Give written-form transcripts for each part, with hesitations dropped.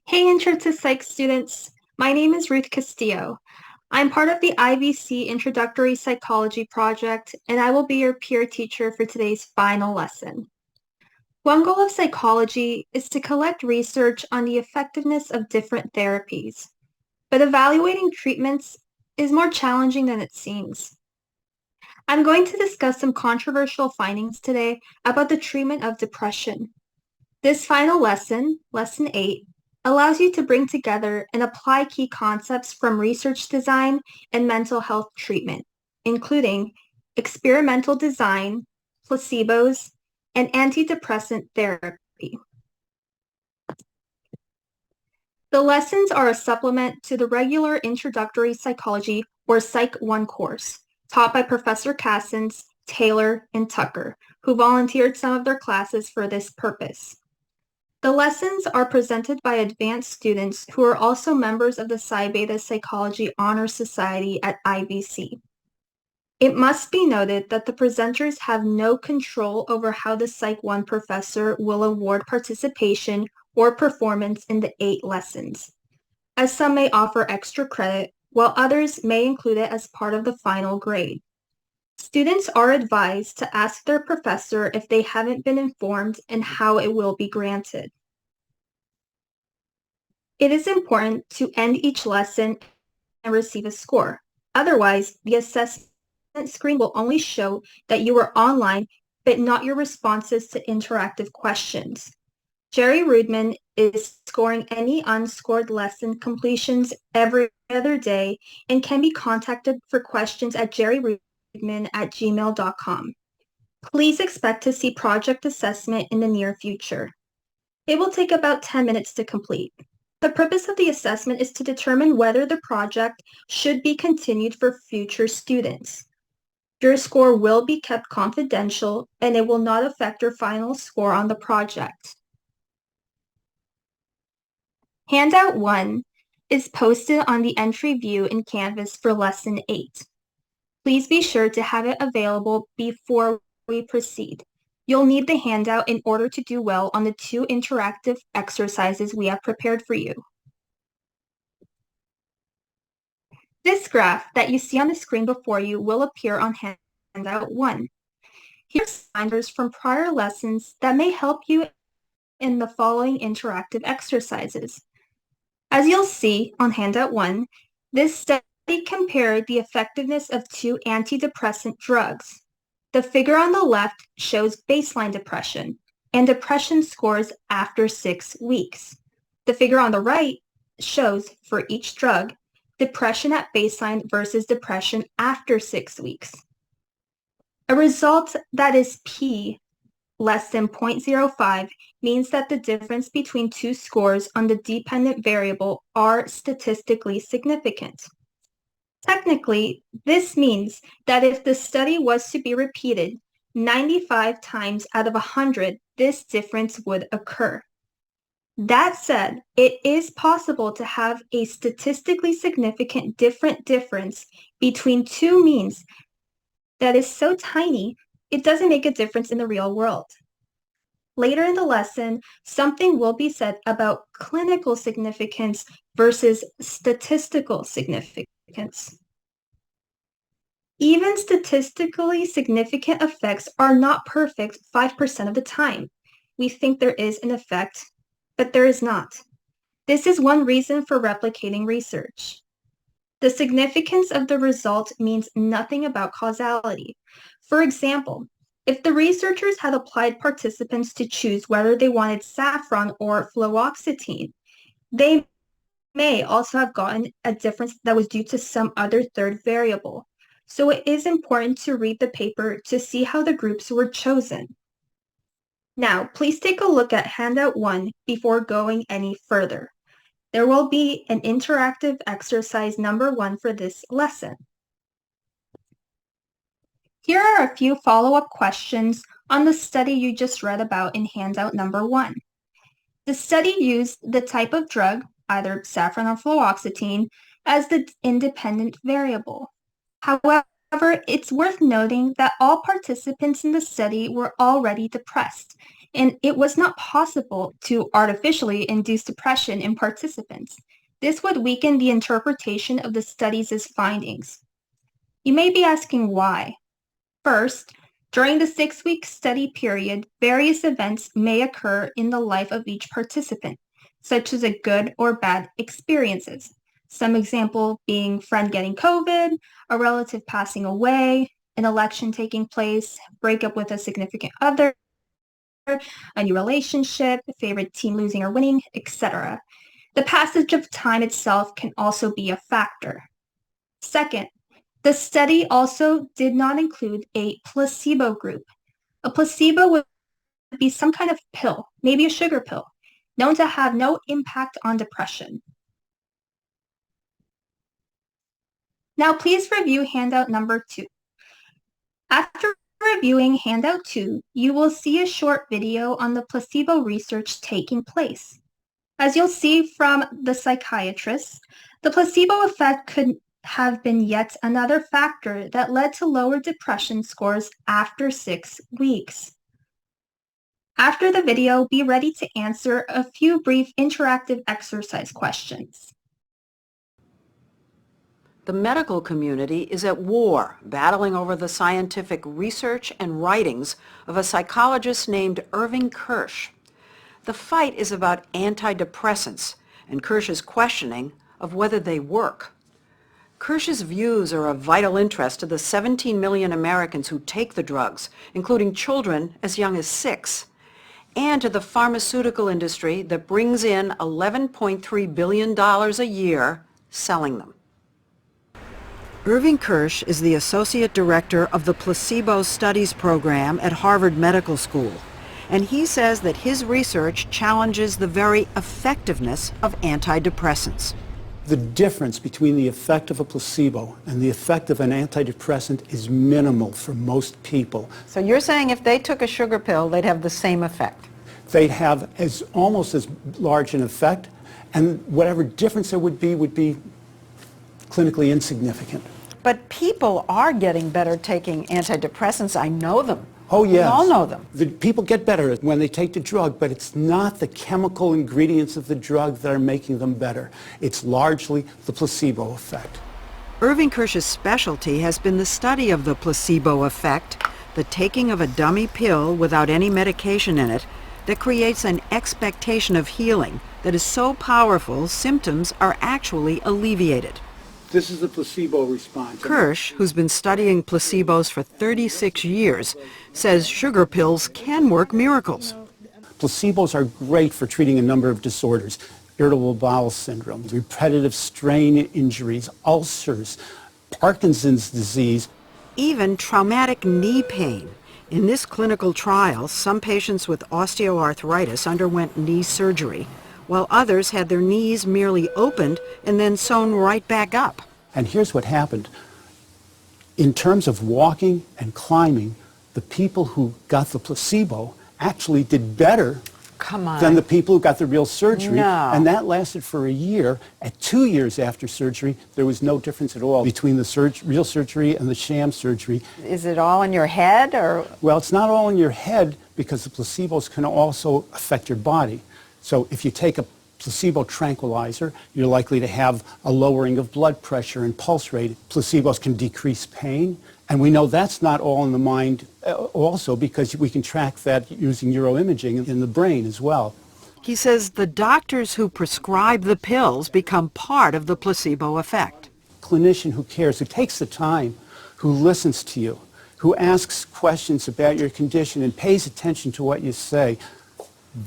Hey, Intro to Psych students. My name is Ruth Castillo. I'm part of the IVC Introductory Psychology Project, and I will be your peer teacher for today's final lesson. One goal of psychology is to collect research on the effectiveness of different therapies, but evaluating treatments is more challenging than it seems. I'm going to discuss some controversial findings today about the treatment of depression. This final lesson, Lesson 8, allows you to bring together and apply key concepts from research design and mental health treatment, including experimental design, placebos, and antidepressant therapy. The lessons are a supplement to the regular Introductory Psychology or Psych 1 course, taught by Professor Cassens, Taylor, and Tucker, who volunteered some of their classes for this purpose. The lessons are presented by advanced students who are also members of the Psi Beta Psychology Honor Society at IVC. It must be noted that the presenters have no control over how the Psych 1 professor will award participation or performance in the 8 lessons, as some may offer extra credit, while others may include it as part of the final grade. Students are advised to ask their professor if they haven't been informed and how it will be granted. It is important to end each lesson and receive a score. Otherwise, the assessment screen will only show that you were online, but not your responses to interactive questions. Jerry Rudman is scoring any unscored lesson completions every other day and can be contacted for questions at jerryrudman@gmail.com. Please expect to see project assessment in the near future. It will take about 10 minutes to complete. The purpose of the assessment is to determine whether the project should be continued for future students. Your score will be kept confidential and it will not affect your final score on the project. Handout 1 is posted on the entry view in Canvas for Lesson 8. Please be sure to have it available before we proceed. You'll need the handout in order to do well on the 2 interactive exercises we have prepared for you. This graph that you see on the screen before you will appear on handout 1. Here's reminders from prior lessons that may help you in the following interactive exercises. As you'll see on handout 1, this study compared the effectiveness of 2 antidepressant drugs. The figure on the left shows baseline depression and depression scores after 6 weeks. The figure on the right shows, for each drug, depression at baseline versus depression after 6 weeks. A result that is p less than 0.05 means that the difference between 2 scores on the dependent variable are statistically significant. Technically, this means that if the study was to be repeated 95 times out of 100, this difference would occur. That said, it is possible to have a statistically significant difference between 2 means that is so tiny, it doesn't make a difference in the real world. Later in the lesson, something will be said about clinical significance versus statistical significance. Even statistically significant effects are not perfect 5% of the time. We think there is an effect, but there is not. This is one reason for replicating research. The significance of the result means nothing about causality. For example, if the researchers had applied participants to choose whether they wanted saffron or fluoxetine, they may also have gotten a difference that was due to some other third variable. So it is important to read the paper to see how the groups were chosen. Now, please take a look at handout 1 before going any further. There will be an interactive exercise number 1 for this lesson. Here are a few follow-up questions on the study you just read about in handout number 1. The study used the type of drug, either saffron or fluoxetine, as the independent variable. However, it's worth noting that all participants in the study were already depressed, and it was not possible to artificially induce depression in participants. This would weaken the interpretation of the study's findings. You may be asking why. First, during the 6-week study period, various events may occur in the life of each participant, such as a good or bad experiences. Some example being friend getting COVID, a relative passing away, an election taking place, breakup with a significant other, a new relationship, a favorite team losing or winning, etc. The passage of time itself can also be a factor. Second, the study also did not include a placebo group. A placebo would be some kind of pill, maybe a sugar pill, known to have no impact on depression. Now please review handout number 2. After reviewing handout 2, you will see a short video on the placebo research taking place. As you'll see from the psychiatrist, the placebo effect could have been yet another factor that led to lower depression scores after 6 weeks. After the video, be ready to answer a few brief interactive exercise questions. The medical community is at war, battling over the scientific research and writings of a psychologist named Irving Kirsch. The fight is about antidepressants and Kirsch's questioning of whether they work. Kirsch's views are of vital interest to the 17 million Americans who take the drugs, including children as young as 6, and to the pharmaceutical industry that brings in $11.3 billion a year selling them. Irving Kirsch is the Associate Director of the Placebo Studies Program at Harvard Medical School, and he says that his research challenges the very effectiveness of antidepressants. The difference between the effect of a placebo and the effect of an antidepressant is minimal for most people. So you're saying if they took a sugar pill, they'd have the same effect? They'd have almost as large an effect, and whatever difference there would be clinically insignificant. But people are getting better taking antidepressants. I know them. Oh, yes. We all know them. The people get better when they take the drug, but it's not the chemical ingredients of the drug that are making them better. It's largely the placebo effect. Irving Kirsch's specialty has been the study of the placebo effect, the taking of a dummy pill without any medication in it that creates an expectation of healing that is so powerful symptoms are actually alleviated. This is the placebo response. Kirsch, who's been studying placebos for 36 years, says sugar pills can work miracles. Placebos are great for treating a number of disorders: irritable bowel syndrome, repetitive strain injuries, ulcers, Parkinson's disease. Even traumatic knee pain. In this clinical trial, some patients with osteoarthritis underwent knee surgery, while others had their knees merely opened and then sewn right back up. And here's what happened. In terms of walking and climbing, the people who got the placebo actually did better than the people who got the real surgery. No. And that lasted for a year. At 2 years after surgery, there was no difference at all between the real surgery and the sham surgery. Is it all in your head, or? Well, it's not all in your head, because the placebos can also affect your body. So if you take a placebo tranquilizer, you're likely to have a lowering of blood pressure and pulse rate. Placebos can decrease pain, and we know that's not all in the mind also, because we can track that using neuroimaging in the brain as well. He says the doctors who prescribe the pills become part of the placebo effect. Clinician who cares, who takes the time, who listens to you, who asks questions about your condition and pays attention to what you say,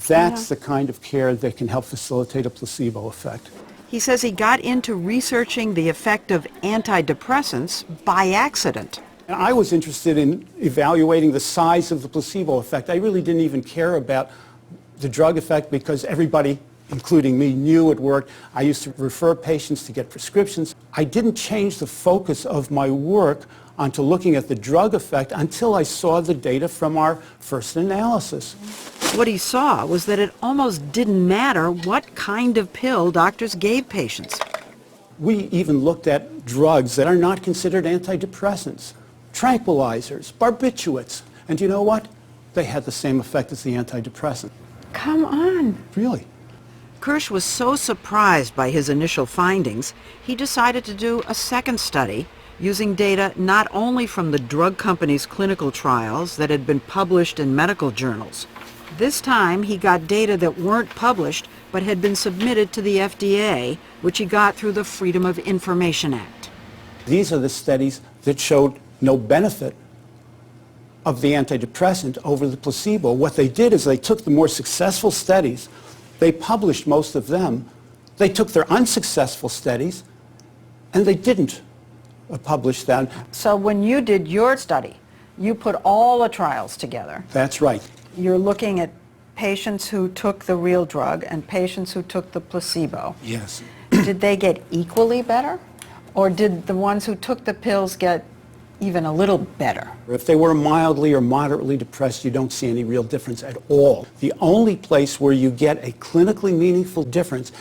that's the kind of care that can help facilitate a placebo effect. He says he got into researching the effect of antidepressants by accident. And I was interested in evaluating the size of the placebo effect. I really didn't even care about the drug effect, because everybody, including me, knew it worked. I used to refer patients to get prescriptions. I didn't change the focus of my work onto looking at the drug effect until I saw the data from our first analysis. What he saw was that it almost didn't matter what kind of pill doctors gave patients. We even looked at drugs that are not considered antidepressants, tranquilizers, barbiturates. And you know what? they had the same effect as the antidepressant. Come on. Really. Kirsch was so surprised by his initial findings, he decided to do a second study using data not only from the drug company's clinical trials that had been published in medical journals. This time, he got data that weren't published but had been submitted to the FDA, which he got through the Freedom of Information Act. These are the studies that showed no benefit of the antidepressant over the placebo. What they did is they took the more successful studies, they published most of them, they took their unsuccessful studies, and they didn't publish them. So when you did your study, you put all the trials together. That's right. You're looking at patients who took the real drug and patients who took the placebo. Yes. Did they get equally better? Or did the ones who took the pills get even a little better? If they were mildly or moderately depressed, you don't see any real difference at all. The only place where you get a clinically meaningful difference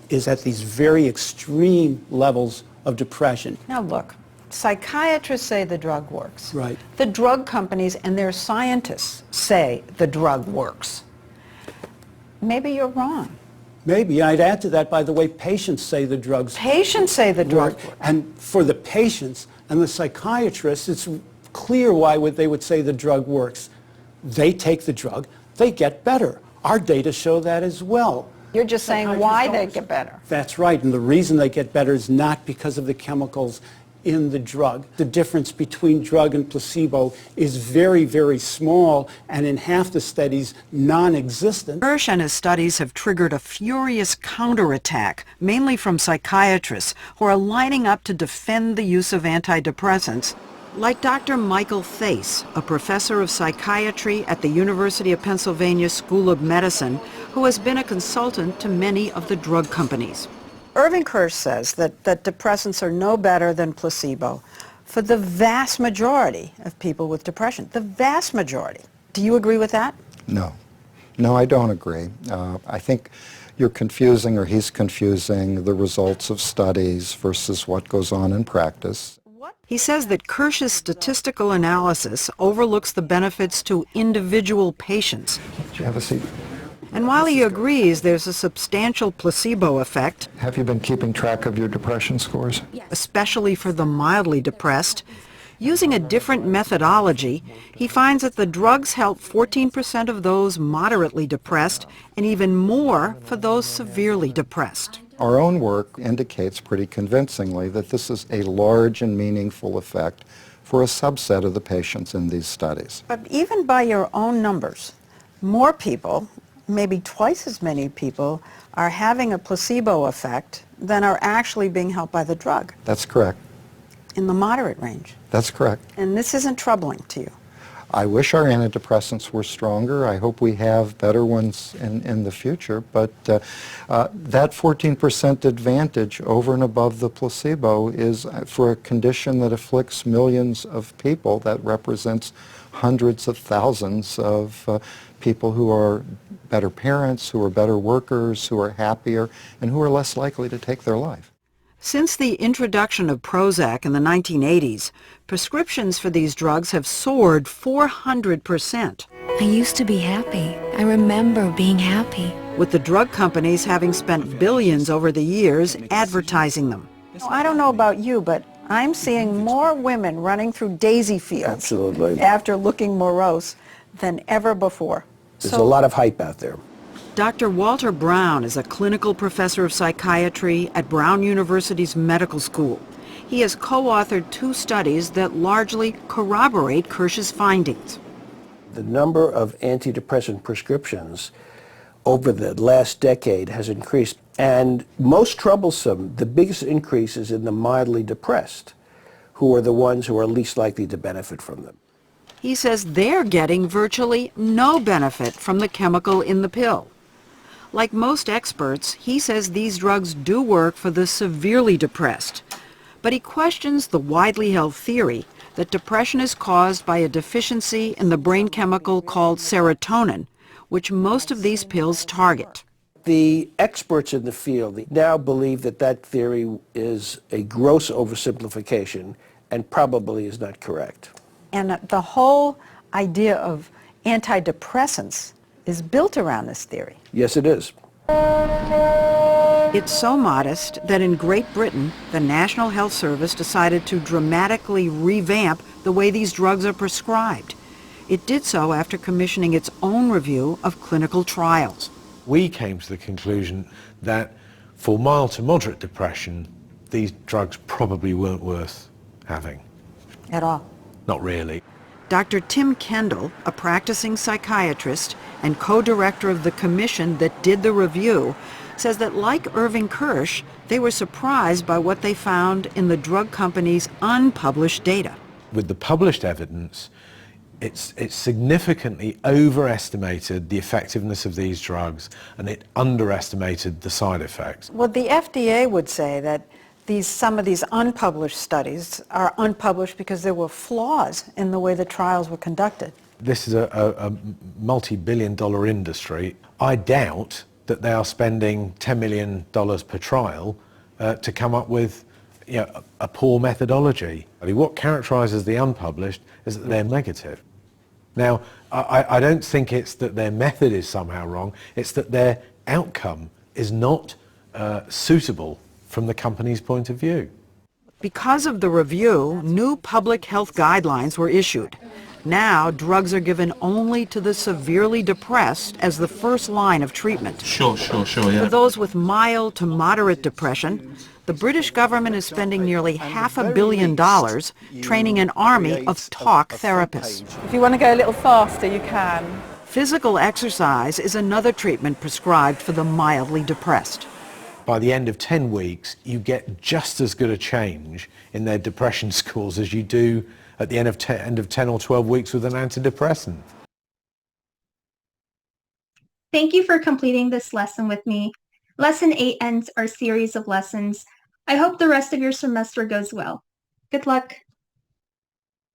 is at these very extreme levels of depression. Now look, psychiatrists say the drug works. Right. The drug companies and their scientists say the drug works. Maybe you're wrong. Maybe. I'd add to that, by the way, patients say the drugs Patients say the drug work. works. And for the patients and the psychiatrists, it's clear why they would say the drug works. They take the drug, they get better. Our data show that as well. You're just saying why they get better. That's right, and the reason they get better is not because of the chemicals in the drug. The difference between drug and placebo is very, very small, and in half the studies, non-existent. Kirsch and his studies have triggered a furious counterattack, mainly from psychiatrists who are lining up to defend the use of antidepressants, like Dr. Michael Thase, a professor of psychiatry at the University of Pennsylvania School of Medicine, who has been a consultant to many of the drug companies. Irving Kirsch says that depressants are no better than placebo for the vast majority of people with depression. The vast majority. Do you agree with that? No. No, I don't agree. I think you're confusing, or he's confusing, the results of studies versus what goes on in practice. He says that Kirsch's statistical analysis overlooks the benefits to individual patients. Do you have a seat? And while he agrees there's a substantial placebo effect, Have you been keeping track of your depression scores? especially for the mildly depressed, using a different methodology, he finds that the drugs help 14% of those moderately depressed and even more for those severely depressed. Our own work indicates pretty convincingly that this is a large and meaningful effect for a subset of the patients in these studies. But even by your own numbers, more people, maybe twice as many people, are having a placebo effect than are actually being helped by the drug That's correct. in the moderate range. That's correct. And this isn't troubling to you. I wish our antidepressants were stronger. I hope we have better ones in the future. But that 14% advantage over and above the placebo is for a condition that afflicts millions of people. That represents hundreds of thousands of people who are better parents, who are better workers, who are happier, and who are less likely to take their life. Since the introduction of Prozac in the 1980s, prescriptions for these drugs have soared 400%, I used to be happy. I remember being happy. with the drug companies having spent billions over the years advertising them. I don't know about you, but I'm seeing more women running through daisy fields Absolutely. after looking morose than ever before. There's a lot of hype out there. Dr. Walter Brown is a clinical professor of psychiatry at Brown University's medical school. He has co-authored 2 studies that largely corroborate Kirsch's findings. The number of antidepressant prescriptions over the last decade has increased. And most troublesome, the biggest increase is in the mildly depressed, who are the ones who are least likely to benefit from them. He says they're getting virtually no benefit from the chemical in the pill. Like most experts, he says these drugs do work for the severely depressed. But he questions the widely held theory that depression is caused by a deficiency in the brain chemical called serotonin, which most of these pills target. The experts in the field now believe that that theory is a gross oversimplification and probably is not correct. And the whole idea of antidepressants is built around this theory. Yes, it is. It's so modest that in Great Britain, the National Health Service decided to dramatically revamp the way these drugs are prescribed. It did so after commissioning its own review of clinical trials. We came to the conclusion that for mild to moderate depression, these drugs probably weren't worth having. At all. Not really. Dr. Tim Kendall, a practicing psychiatrist and co-director of the commission that did the review, says that like Irving Kirsch, they were surprised by what they found in the drug company's unpublished data. With the published evidence, it's significantly overestimated the effectiveness of these drugs, and it underestimated the side effects. Well, the FDA would say that some of these unpublished studies are unpublished because there were flaws in the way the trials were conducted. This is a multi-billion-dollar industry. I doubt that they are spending $10 million per trial to come up with a poor methodology. What characterizes the unpublished is that they're negative. Now, I don't think it's that their method is somehow wrong, it's that their outcome is not suitable from the company's point of view. Because of the review, new public health guidelines were issued. Now, drugs are given only to the severely depressed as the first line of treatment. Sure, yeah. For those with mild to moderate depression, the British government is spending nearly $500 million training an army of talk therapists. If you want to go a little faster, you can. Physical exercise is another treatment prescribed for the mildly depressed. By the end of 10 weeks, you get just as good a change in their depression scores as you do at the end of 10 or 12 weeks with an antidepressant. Thank you for completing this lesson with me. Lesson 8 ends our series of lessons. I hope the rest of your semester goes well. Good luck.